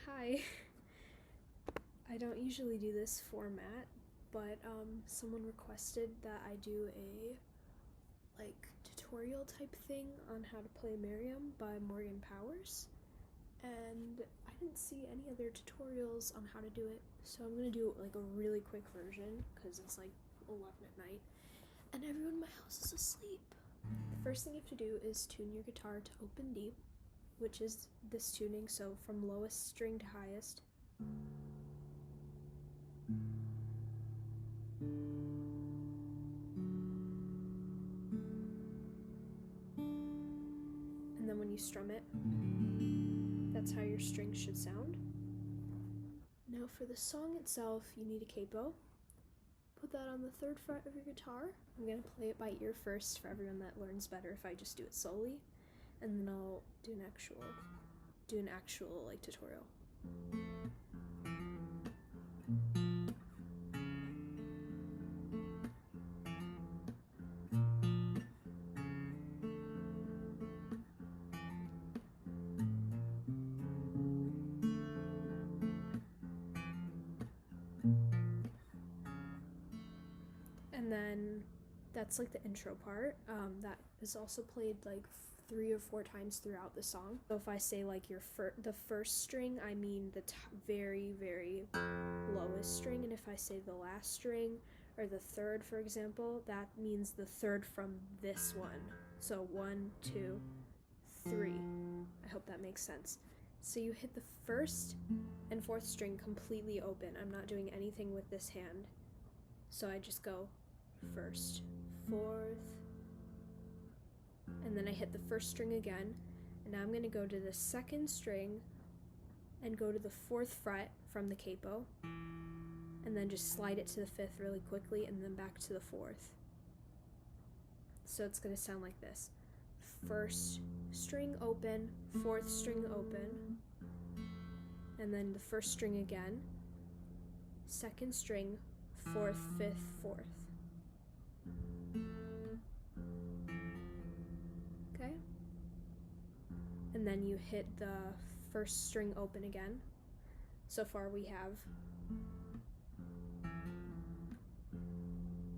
Hi. I don't usually do this format, but someone requested that I do a tutorial type thing on how to play Mariam by Morgan Powers, and I didn't see any other tutorials on how to do it, so I'm gonna do like a really quick version because it's like 11 at night and everyone in my house is asleep. The first thing you have to do is tune your guitar to open D, which is this tuning, so from lowest string to highest. And then when you strum it, that's how your strings should sound. Now for the song itself, you need a capo. Put that on the 3rd fret of your guitar. I'm gonna play it by ear first for everyone that learns better if I just do it slowly, and then I'll do an actual tutorial. And then that's like the intro part. That is also played like 3 or 4 times throughout the song. So if I say like the first string, I mean the very, very lowest string, and if I say the last string or the 3rd, for example, that means the 3rd from this one. So 1, 2, 3. I hope that makes sense. So you hit the 1st and 4th string completely open. I'm not doing anything with this hand. So I just go 1st, 4th, and then I hit the 1st string again, and now I'm going to go to the 2nd string and go to the 4th fret from the capo, and then just slide it to the 5th really quickly, and then back to the 4th. So it's going to sound like this: 1st string open, 4th string open, and then the 1st string again, 2nd string, 4th, 5th, 4th. Okay? And then you hit the 1st string open again. So far we have.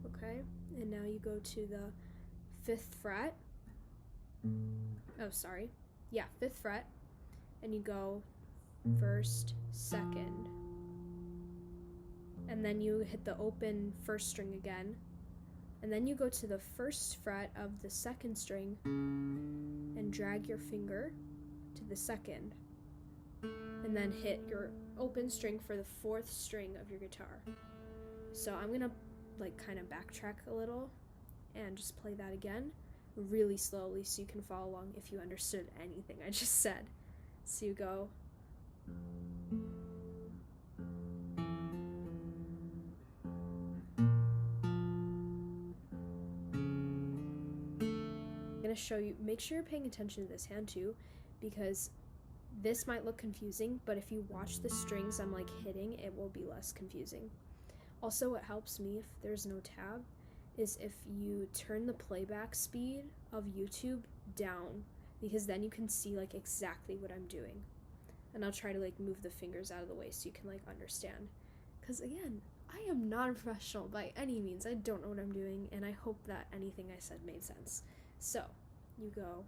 Okay? And now you go to the 5th fret. Oh, sorry. Yeah, 5th fret. And you go 1st, 2nd. And then you hit the open 1st string again, and then you go to the 1st fret of the 2nd string and drag your finger to the 2nd, and then hit your open string for the 4th string of your guitar. So I'm gonna kind of backtrack a little and just play that again really slowly so you can follow along if you understood anything I just said. So you go. I'm going to show you, make sure you're paying attention to this hand too, because this might look confusing, but if you watch the strings I'm hitting, it will be less confusing. Also, what helps me if there's no tab is if you turn the playback speed of YouTube down, because then you can see exactly what I'm doing. And I'll try to move the fingers out of the way so you can understand. Because again, I am not a professional by any means. I don't know what I'm doing, and I hope that anything I said made sense. So, you go.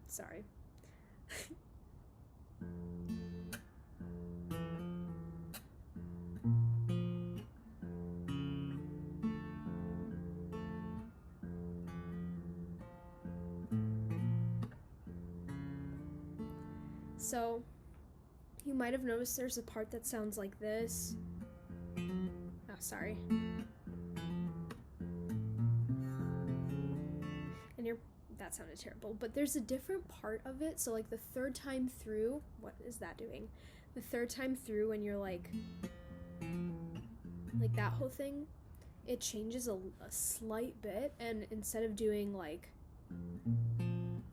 Sorry. So, you might have noticed there's a part that sounds like this. Oh, sorry. That sounded terrible, but there's a different part of it. So the 3rd time through, what is that doing? The 3rd time through, when you're like that whole thing, it changes a slight bit, and instead of doing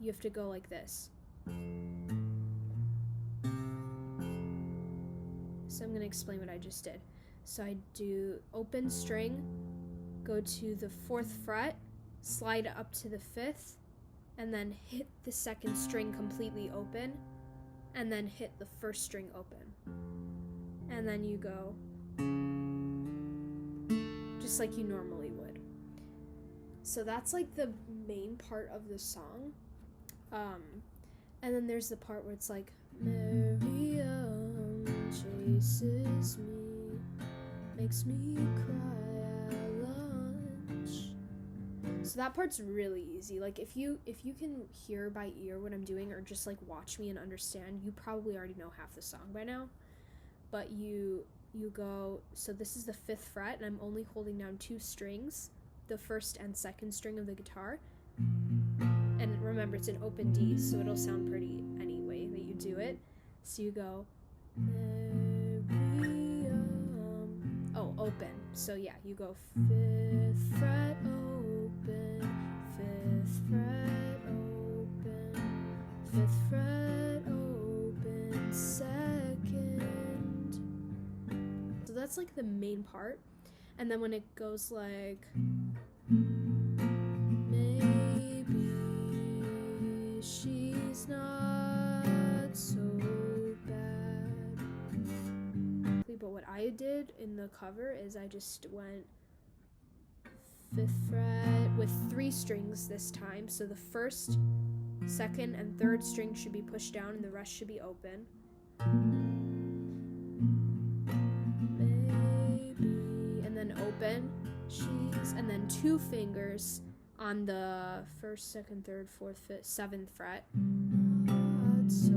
you have to go like this. So I'm going to explain what I just did. So I do open string, go to the 4th fret, slide up to the 5th, and then hit the second string completely open, and then hit the first string open. And then you go just like you normally would. So that's like the main part of the song. And then there's the part where it's like, Mariam chases me, makes me cry at lunch. So that part's really easy. Like if you can hear by ear what I'm doing, or just like watch me and understand, you probably already know half the song by now. But you go, so this is the 5th fret, and I'm only holding down 2 strings, the 1st and 2nd string of the guitar. And remember, it's an open D, so it'll sound pretty any way that you do it. So you go, open. So yeah, you go 5th fret open, 5th fret open, 5th fret open, 2nd. So that's like the main part. And then when it goes like, maybe she's not so bad. But what I did in the cover is I just went 5th fret with 3 strings this time. So the 1st, 2nd, and 3rd string should be pushed down and the rest should be open. Maybe, and then open, and then 2 fingers on the 1st, 2nd, 3rd, 4th, 5th, 7th fret. So,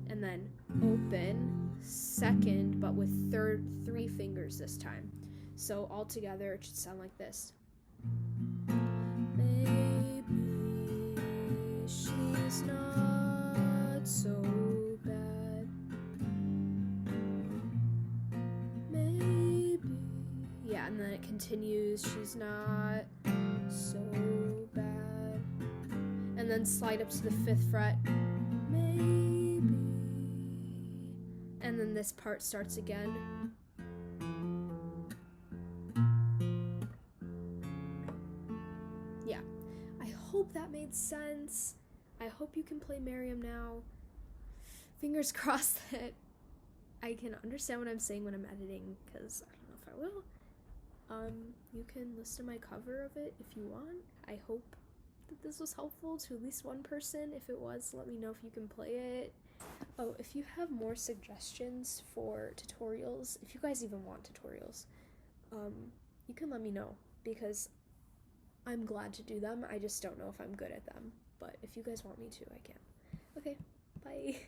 and then open, 2nd, but with 3 fingers this time. So all together it should sound like this. Maybe she's not so bad. Maybe. Yeah, and then it continues, she's not so bad. And then slide up to the 5th fret. Maybe. And then this part starts again. Yeah, I hope that made sense. I hope you can play Mariam now. Fingers crossed that I can understand what I'm saying when I'm editing, because I don't know if I will. You can listen to my cover of it if you want. I hope that this was helpful to at least one person. If it was, let me know if you can play it. Oh, if you have more suggestions for tutorials, if you guys even want tutorials, you can let me know, because I'm glad to do them. I just don't know if I'm good at them. But if you guys want me to, I can. Okay, bye.